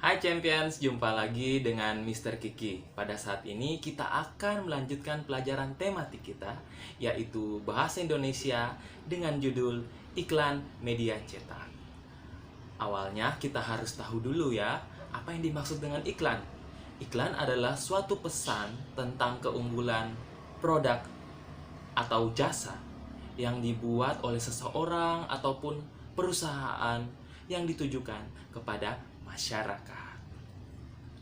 Hai Champions, jumpa lagi dengan Mr. Kiki. Pada saat ini kita akan melanjutkan pelajaran tematik kita, yaitu Bahasa Indonesia dengan judul Iklan Media Cetak. Awalnya kita harus tahu dulu ya, apa yang dimaksud dengan iklan. Iklan adalah suatu pesan tentang keunggulan produk atau jasa yang dibuat oleh seseorang ataupun perusahaan yang ditujukan kepada masyarakat.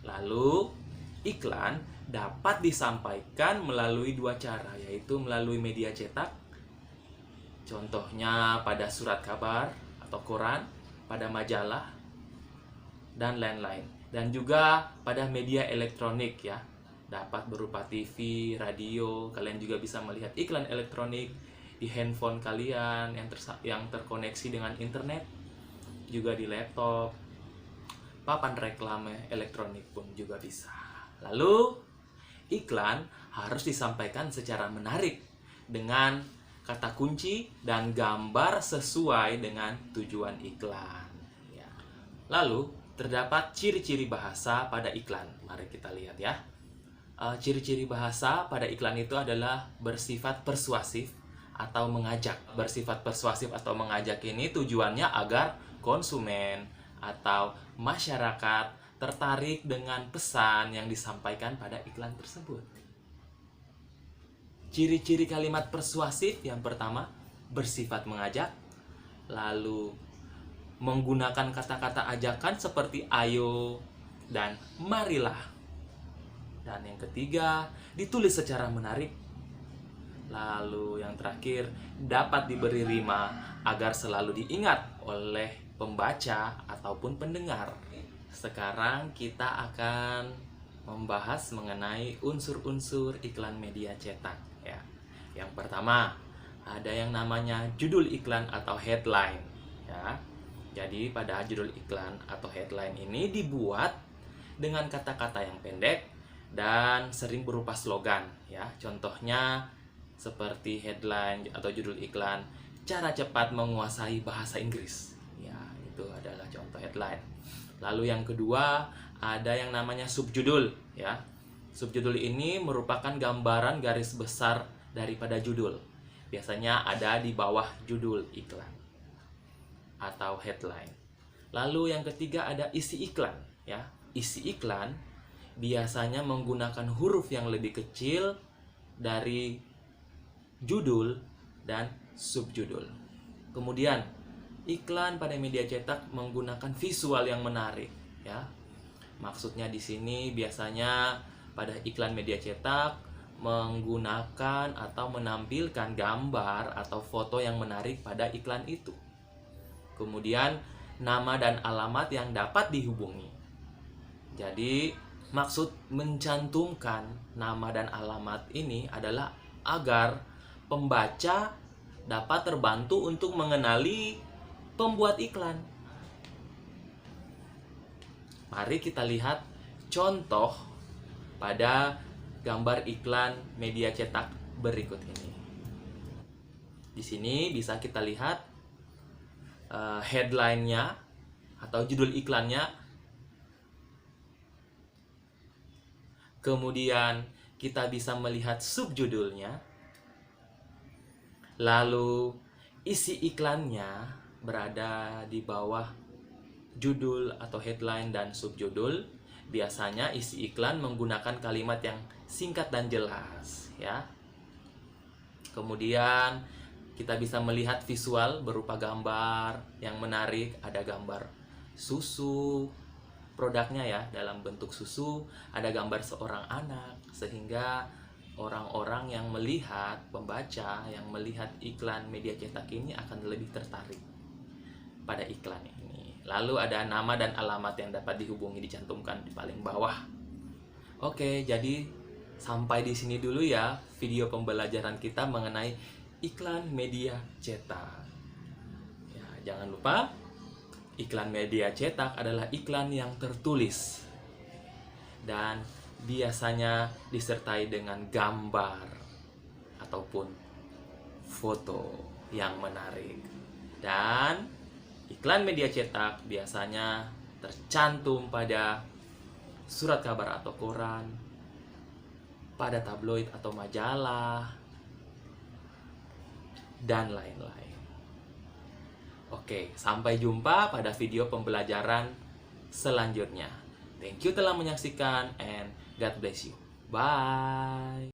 Lalu, iklan dapat disampaikan melalui dua cara, yaitu melalui media cetak, contohnya pada surat kabar atau koran, pada majalah, dan lain-lain. Dan juga pada media elektronik ya, dapat berupa TV, radio. Kalian juga bisa melihat iklan elektronik di handphone kalian yang terkoneksi dengan internet, juga di laptop, papan reklame elektronik pun juga bisa. Lalu, iklan harus disampaikan secara menarik dengan kata kunci dan gambar sesuai dengan tujuan iklan. Ya. Lalu, terdapat ciri-ciri bahasa pada iklan. Mari kita lihat ya. Ciri-ciri bahasa pada iklan itu adalah bersifat persuasif atau mengajak. Bersifat persuasif atau mengajak ini tujuannya agar konsumen atau masyarakat tertarik dengan pesan yang disampaikan pada iklan tersebut. Ciri-ciri kalimat persuasif yang pertama, bersifat mengajak, lalu menggunakan kata-kata ajakan seperti ayo dan marilah. Dan yang ketiga, ditulis secara menarik. Lalu yang terakhir, dapat diberi rima agar selalu diingat oleh pembaca ataupun pendengar. Sekarang kita akan membahas mengenai unsur-unsur iklan media cetak ya. Yang pertama, ada yang namanya judul iklan atau headline ya. Jadi pada judul iklan atau headline ini dibuat dengan kata-kata yang pendek dan sering berupa slogan ya. Contohnya seperti headline atau judul iklan, cara cepat menguasai bahasa Inggris. Ya, itu adalah contoh headline. Lalu yang kedua, ada yang namanya subjudul ya. Subjudul ini merupakan gambaran garis besar daripada judul. Biasanya ada di bawah judul iklan atau headline. Lalu yang ketiga ada isi iklan ya. Isi iklan biasanya menggunakan huruf yang lebih kecil dari judul dan subjudul. Kemudian iklan pada media cetak menggunakan visual yang menarik ya. Maksudnya di sini biasanya pada iklan media cetak menggunakan atau menampilkan gambar atau foto yang menarik pada iklan itu. Kemudian nama dan alamat yang dapat dihubungi. Jadi maksud mencantumkan nama dan alamat ini adalah agar pembaca dapat terbantu untuk mengenali pembuat iklan. Mari kita lihat contoh pada gambar iklan media cetak berikut ini. Di sini bisa kita lihat headline-nya atau judul iklannya. Kemudian kita bisa melihat subjudulnya. Lalu isi iklannya berada di bawah judul atau headline dan subjudul. Biasanya isi iklan menggunakan kalimat yang singkat dan jelas ya. Kemudian kita bisa melihat visual berupa gambar yang menarik. Ada gambar susu, produknya ya, dalam bentuk susu. Ada gambar seorang anak, sehingga orang-orang yang melihat, pembaca yang melihat iklan media cetak ini akan lebih tertarik pada iklan ini. Lalu ada nama dan alamat yang dapat dihubungi dicantumkan di paling bawah. Oke, jadi sampai di sini dulu ya video pembelajaran kita mengenai iklan media cetak. Ya, jangan lupa iklan media cetak adalah iklan yang tertulis dan biasanya disertai dengan gambar ataupun foto yang menarik. Dan iklan media cetak biasanya tercantum pada surat kabar atau koran, pada tabloid atau majalah, dan lain-lain. Oke, sampai jumpa pada video pembelajaran selanjutnya. Thank you telah menyaksikan and God bless you. Bye.